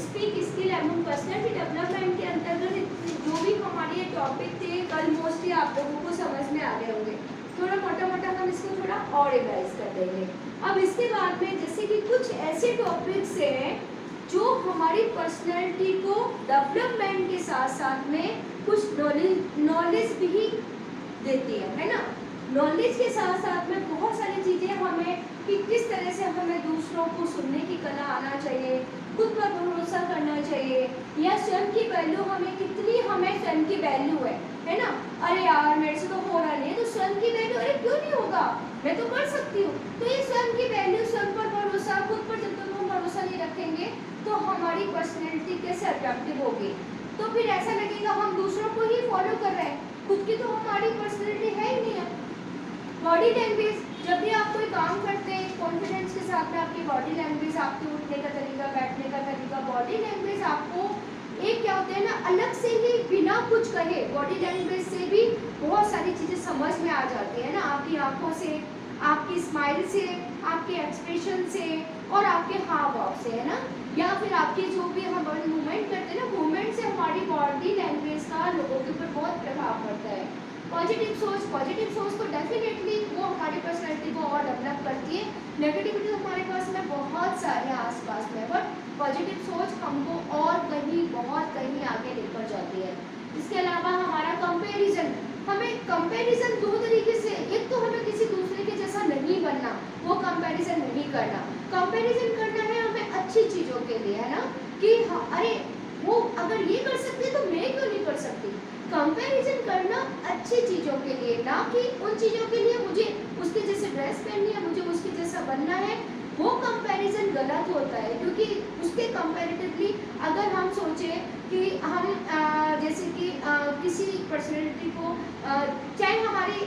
Speak skill and personality development के अंतर्गत जो भी हमारे ये टॉपिक थे कल मोस्टली आप लोगों को समझ में आ गए होंगे। थोड़ा मोटा मोटा हम इसको थोड़ा और रिवाइज कर देंगे। अब इसके बाद में जैसे कि कुछ ऐसे टॉपिक्स हैं जो हमारी पर्सनैलिटी को डेवलपमेंट के साथ साथ में कुछ नॉलेज भी देती है ना। नॉलेज के साथ साथ में बहुत सारी चीज़ें हमें कि किस तरह से हमें दूसरों को सुनने की कला आना चाहिए, खुद पर भरोसा करना चाहिए, या स्वयं की वैल्यू हमें कितनी हमें स्वयं की वैल्यू है ना। अरे यार मेरे से तो हो रहा नहीं है, तो स्वयं की वैल्यू अरे क्यों नहीं होगा, मैं तो कर सकती हूँ। तो ये स्वयं की वैल्यू, स्वयं पर भरोसा, खुद पर जब तक हम भरोसा नहीं रखेंगे तो हमारी पर्सनैलिटी कैसे अट्रैक्टिव होगी। तो फिर ऐसा लगेगा हम दूसरों को ही फॉलो कर रहे हैं, खुद की तो हमारी पर्सनैलिटी है ही नहीं है। बॉडी लैंग्वेज, जब भी आप कोई काम करते हैं कॉन्फिडेंस के साथ में आपकी बॉडी लैंग्वेज, आपके उठने का तरीका, बैठने का तरीका, बॉडी लैंग्वेज आपको एक क्या होता है ना, अलग से ही बिना कुछ कहे बॉडी लैंग्वेज से भी बहुत सारी चीज़ें समझ में आ जाती है ना। आपकी आंखों से, आपकी स्माइल से, आपके एक्सप्रेशन से और आपके हाव भाव से, है ना। या फिर आपके जो भी हम मूवमेंट करते हैं ना, मूवमेंट से हमारी बॉडी लैंग्वेज का लोगों के ऊपर बहुत प्रभाव पड़ता है। पॉजिटिव सोच तो डेफिनेटली वो हमारी पर्सनैलिटी को और डेवलप करती है। नेगेटिविटी हमारे पास में बहुत सारे आसपास में, बट पॉजिटिव सोच हमको और कहीं बहुत कहीं आगे लेकर जाती है। इसके अलावा हमारा कंपैरिजन, हमें कंपैरिजन दो तरीके से, एक तो हमें किसी दूसरे के जैसा नहीं बनना, वो कंपैरिजन नहीं करना। कंपैरिजन करना है हमें अच्छी चीज़ों के लिए, है ना, कि अरे वो अगर ये कर सकते तो मैं क्यों नहीं कर सकती। कंपैरिजन करना अच्छी चीज़ों के लिए, ना कि उन चीज़ों के लिए मुझे उसके जैसे ड्रेस पहननी है, मुझे उसके जैसा बनना है। वो कंपैरिजन गलत होता है, क्योंकि उसके कंपैरेटिवली अगर हम सोचें कि हम जैसे कि किसी पर्सनैलिटी को चाहे हमारी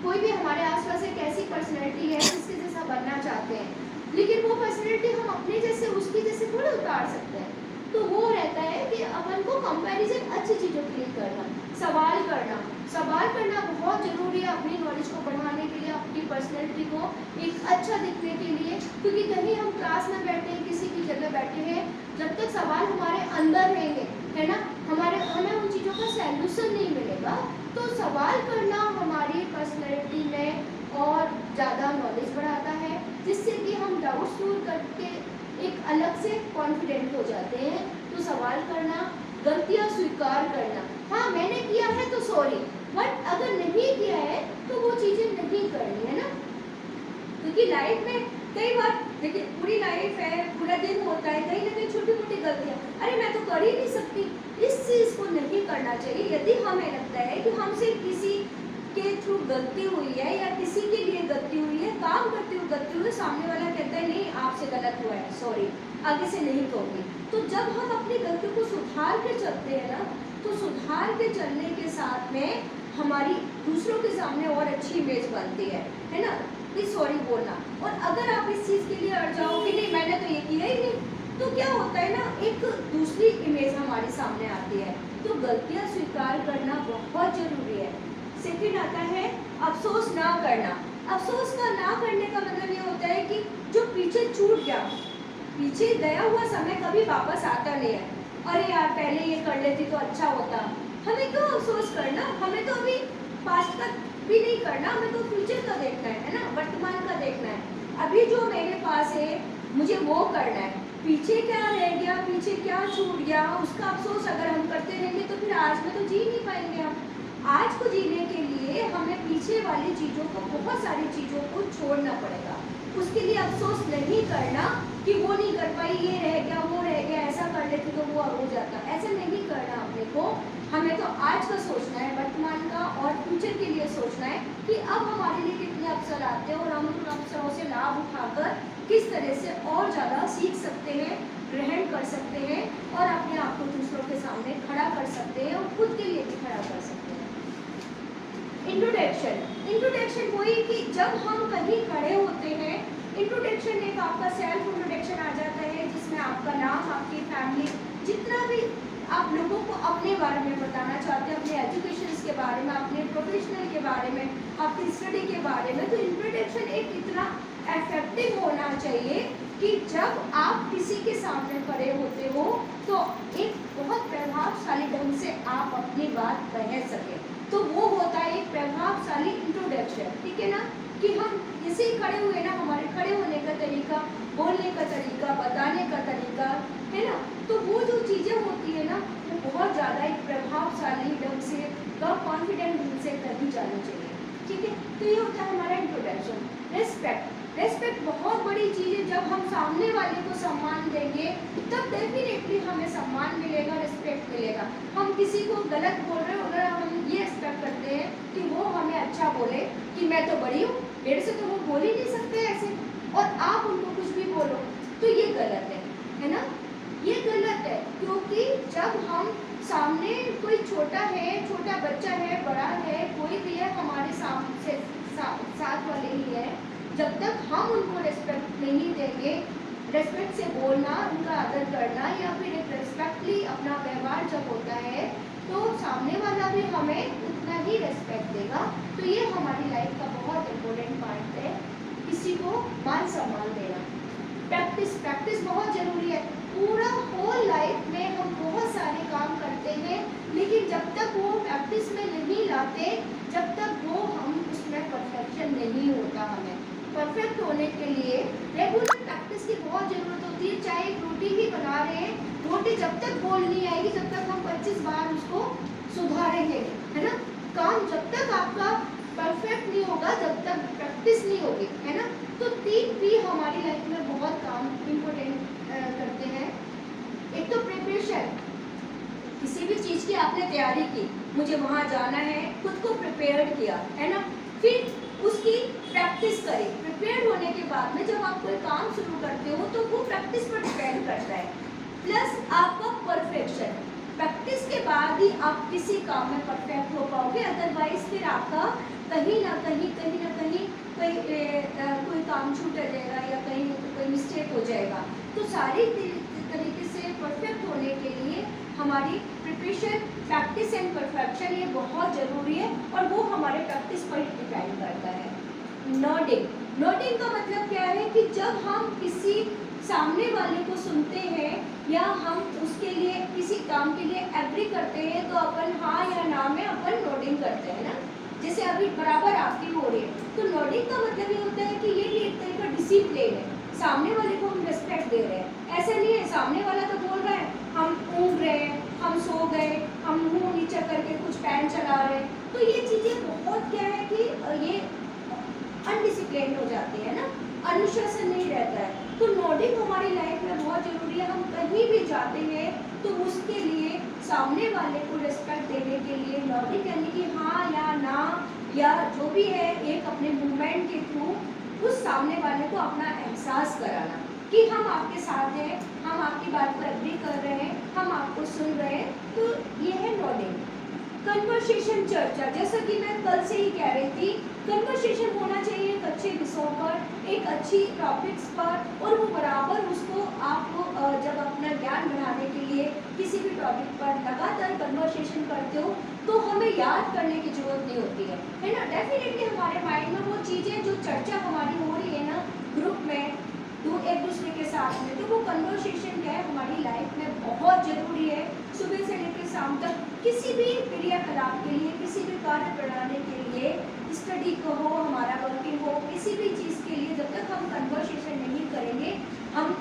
कोई भी हमारे आसपास एक ऐसी पर्सनैलिटी है जिसके जैसा बनना चाहते हैं, लेकिन वो पर्सनैलिटी हम अपने जैसे उसकी जैसे थोड़े उतार सकते हैं। तो वो रहता है कि अपन को कंपैरिजन अच्छी चीज़ों के लिए करना, सवाल करना बहुत ज़रूरी है अपनी नॉलेज को बढ़ाने के लिए, अपनी पर्सनैलिटी को एक अच्छा दिखने के लिए। क्योंकि कहीं हम क्लास में बैठे हैं, किसी की जगह बैठे हैं, जब तक सवाल हमारे अंदर रहेंगे, है ना, हमें उन चीज़ों का सॉल्यूशन नहीं मिलेगा। तो सवाल करना हमारी पर्सनैलिटी में और ज़्यादा नॉलेज बढ़ाता है, जिससे कि हम डाउट्स दूर करके एक अलग से कॉन्फिडेंट हो जाते हैं। तो सवाल करना, गलतियाँ स्वीकार करना, हाँ मैंने किया है तो सॉरी, बट अगर नहीं किया है तो वो चीज़ें नहीं करनी, है ना। क्योंकि लाइफ में कई बार देखिए, पूरी लाइफ है, पूरा दिन होता है, कहीं ना कहीं छोटी मोटी गलतियाँ, अरे मैं तो कर ही नहीं सकती, इस चीज़ को नहीं करना चाहिए। यदि हमें लगता है कि हमसे किसी के थ्रू गलती हुई है या किसी के लिए गलती हुई है, काम करते हुए गलती हुई, सामने वाला कहता है नहीं आपसे गलत हुआ है, सॉरी, आगे से नहीं कहूँगी। तो जब हम अपनी गलती को सुधार के चलते हैं ना, तो सुधार के चलने के साथ में हमारी दूसरों के सामने और अच्छी इमेज बनती है ना, कि सॉरी बोलना। और अगर आप इस चीज़ के लिए अड़ जाओ कि नहीं मैंने तो ये किया ही नहीं, तो क्या होता है ना, एक दूसरी इमेज हमारे सामने आती है। तो गलतियाँ स्वीकार करना बहुत ज़रूरी है। सेकंड आता है अफसोस ना करना। अफसोस का ना करने का मतलब ये होता है कि जो पीछे छूट गया, पीछे गया हुआ समय कभी वापस आता नहीं है। अरे यार पहले ये कर लेती तो अच्छा होता, हमें क्यों अफसोस करना, हमें तो अभी पास्ट का भी नहीं करना, हमें तो फ्यूचर का देखना है ना, वर्तमान का देखना है। अभी जो मेरे पास है मुझे वो करना है, पीछे क्या रह गया, पीछे क्या छूट गया, उसका अफसोस अगर हम करते रहेंगे तो फिर आज में तो जी नहीं पाएंगे हम। आज को जीने के लिए हमें पीछे वाली चीज़ों को, बहुत सारी चीज़ों को छोड़ना पड़ेगा। उसके लिए अफसोस नहीं करना कि वो नहीं कर पाई, ये रह गया, वो रह गया, ऐसा कर लेती तो वो हो जाता, ऐसा नहीं करना अपने को। हमें तो आज का सोचना है, वर्तमान का और फ्यूचर के लिए सोचना है कि अब हमारे लिए कितने अवसर आते हैं और हम उन अवसरों से लाभ उठाकर किस तरह से और ज़्यादा सीख सकते हैं, ग्रहण कर सकते हैं और अपने आप को दूसरों के सामने खड़ा कर सकते हैं और खुद के लिए भी खड़ा कर सकते हैं। इंट्रोडक्शन वही कि जब हम कहीं खड़े होते हैं, इंट्रोडक्शन एक आपका सेल्फ इंट्रोडक्शन आ जाता है, जिसमें आपका नाम, आपकी फैमिली, जितना भी आप लोगों को अपने बारे में बताना चाहते हैं, अपने एजुकेशन के बारे में, अपने प्रोफेशनल के बारे में, आपकी स्टडी के बारे में। तो इंट्रोडक्शन एक इतना इफेक्टिव होना चाहिए कि जब आप किसी के सामने खड़े होते हो अपनी बात कह सके। तो वो होता है एक प्रभावशाली इंट्रोडक्शन, ठीक है ना, कि हम इसे खड़े हुए ना, हमारे खड़े होने का तरीका, बोलने का तरीका, बताने का तरीका, है ना, तो वो जो चीज़ें होती है ना, वो बहुत ज़्यादा एक प्रभावशाली ढंग से कॉन्फिडेंट ढंग से करनी जानी चाहिए, ठीक है। तो ये होता है हमारा इंट्रोडक्शन। रेस्पेक्ट, रेस्पेक्ट बहुत बड़ी चीज़ है। जब हम सामने वाले को सम्मान देंगे तब डेफिनेटली हमें सम्मान मिलेगा, रिस्पेक्ट मिलेगा। हम किसी को गलत बोल रहे हो, अगर हम ये एक्सपेक्ट करते हैं कि वो हमें अच्छा बोले कि मैं तो बड़ी हूँ, मेरे से तो वो बोल ही नहीं सकते ऐसे, और आप उनको कुछ भी बोलो, तो ये गलत है ना, ये गलत है। क्योंकि जब हम सामने कोई छोटा है, छोटा बच्चा है, बड़ा है, कोई भी है, हमारे सामने साथ वाले ही है, जब तक हम उनको रेस्पेक्ट नहीं देंगे, रेस्पेक्ट से बोलना, उनका आदर करना, या फिर एक रेस्पेक्टली अपना व्यवहार जब होता है, तो सामने वाला भी हमें उतना ही रेस्पेक्ट देगा। तो ये हमारी लाइफ का बहुत इम्पोर्टेंट पार्ट है, किसी को मान सम्मान देना। प्रैक्टिस, प्रैक्टिस बहुत ज़रूरी है। पूरा होल लाइफ में हम बहुत सारे काम करते हैं, लेकिन जब तक वो प्रैक्टिस में नहीं लाते, जब तक वो हम उसमें परफेक्शन नहीं होता। हमें परफेक्ट होने के लिए रेगुलर प्रैक्टिस की बहुत ज़रूरत होती है। चाहे एक रोटी ही बना रहे हैं, रोटी जब तक गोल नहीं आएगी, जब तक हम 25 बार उसको सुधारेंगे, है ना, काम जब तक आपका परफेक्ट नहीं होगा, जब तक प्रैक्टिस नहीं होगी, है ना। तो 3 P हमारी लाइफ में बहुत काम इम्पोर्टेंट करते हैं। एक तो प्रिपरेशन, किसी भी चीज़ की आपने तैयारी की, मुझे वहाँ जाना है, खुद को प्रिपेयर्ड किया, है ना, फिर उसकी प्रैक्टिस करें। प्रिपेयर होने के बाद में जब आप कोई काम शुरू करते हो तो वो प्रैक्टिस पर डिपेंड करता है, प्लस आपका परफेक्शन। प्रैक्टिस के बाद ही आप किसी काम में परफेक्ट हो पाओगे, अदरवाइज फिर आपका कहीं ना कहीं कोई काम छूट जाएगा, या कहीं कोई मिस्टेक हो जाएगा। तो सारी तरीके से परफेक्ट होने के लिए हमारी प्रिपरेशन, प्रैक्टिस एंड परफेक्शन ये बहुत ज़रूरी है, और वो हमारे प्रैक्टिस पर डिपेंड करता है। नोटिंग, नोटिंग का मतलब क्या है कि जब हम किसी सामने वाले को सुनते हैं या हम उसके लिए किसी काम के लिए एग्री करते हैं, तो अपन हाँ या ना में अपन नोटिंग करते हैं ना। जैसे अभी बराबर आपकी हो रही है, तो नोटिंग का मतलब ये होता है कि ये भी एक तरह का डिसिप्लिन है, सामने वाले को हम रिस्पेक्ट दे रहे हैं। ऐसा नहीं है सामने वाला तो बोल रहा है, हम ऊँग रहे हैं, हम सो गए, हम मुंह नीचे करके कुछ पैन चला रहे हैं, तो ये चीज़ें बहुत क्या है कि ये अनडिसिप्लिन हो जाती है ना, अनुशासन नहीं रहता है। तो नोटिंग हमारी लाइफ में बहुत ज़रूरी है। हम कहीं भी जाते हैं तो उसके लिए सामने वाले को रिस्पेक्ट देने के लिए नोटिंग यानी कि हाँ या ना, या जो भी है, एक अपने मूवमेंट के थ्रू उस सामने वाले को अपना एहसास कराना कि हम आपके साथ हैं, हम आपकी बात पर एग्री कर रहे हैं, हम आपको सुन रहे हैं। तो ये है नोटिंग। कन्वर्सेशन, चर्चा, जैसा कि मैं कल से ही कह रही थी, कन्वर्सेशन होना चाहिए एक अच्छे विषयों पर, एक अच्छी टॉपिक्स पर, और वो बराबर उसको आप जब अपना ज्ञान बढ़ाने के लिए किसी भी टॉपिक पर लगातार कन्वर्सेशन करते हो, तो हमें याद करने की जरूरत नहीं होती है ना। डेफिनेटली हमारे माइंड में वो चीज़ें जो चर्चा हमारी हो रही है ना ग्रुप में, एक दूसरे के साथ में, तो वो कन्वर्सेशन क्या है हमारी लाइफ में बहुत ज़रूरी है। सुबह से लेकर शाम तक किसी भी क्रियाकलाप के लिए, किसी भी कार्य प्रणाली के लिए, स्टडी को हो, हमारा वर्किंग हो, किसी भी चीज़ के लिए जब तक हम कन्वर्सेशन नहीं करेंगे, हम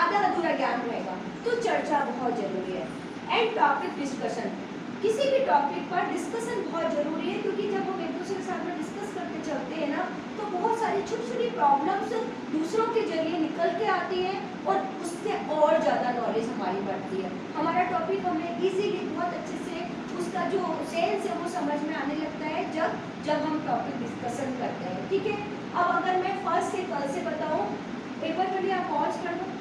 आधा अधूरा ज्ञान रहेगा। तो चर्चा बहुत ज़रूरी है। एंड टॉपिक डिस्कशन, किसी भी टॉपिक पर डिस्कशन बहुत ज़रूरी है, क्योंकि जब हम एक दूसरे के साथ में डिस्कस करके चलते हैं ना, तो बहुत सारी छोटी छोटी प्रॉब्लम्स दूसरों के जरिए निकल के आती हैं, और उससे और ज़्यादा नॉलेज हमारी बढ़ती है। हमारा टॉपिक हमें इजीली बहुत अच्छे से उसका जो सेंस है वो समझ में आने लगता है जब हम टॉपिक डिस्कसन करते हैं, ठीक है। अब अगर मैं फर्स्ट से कल से बताऊँ, एक बार पहले आप पॉज कर दो।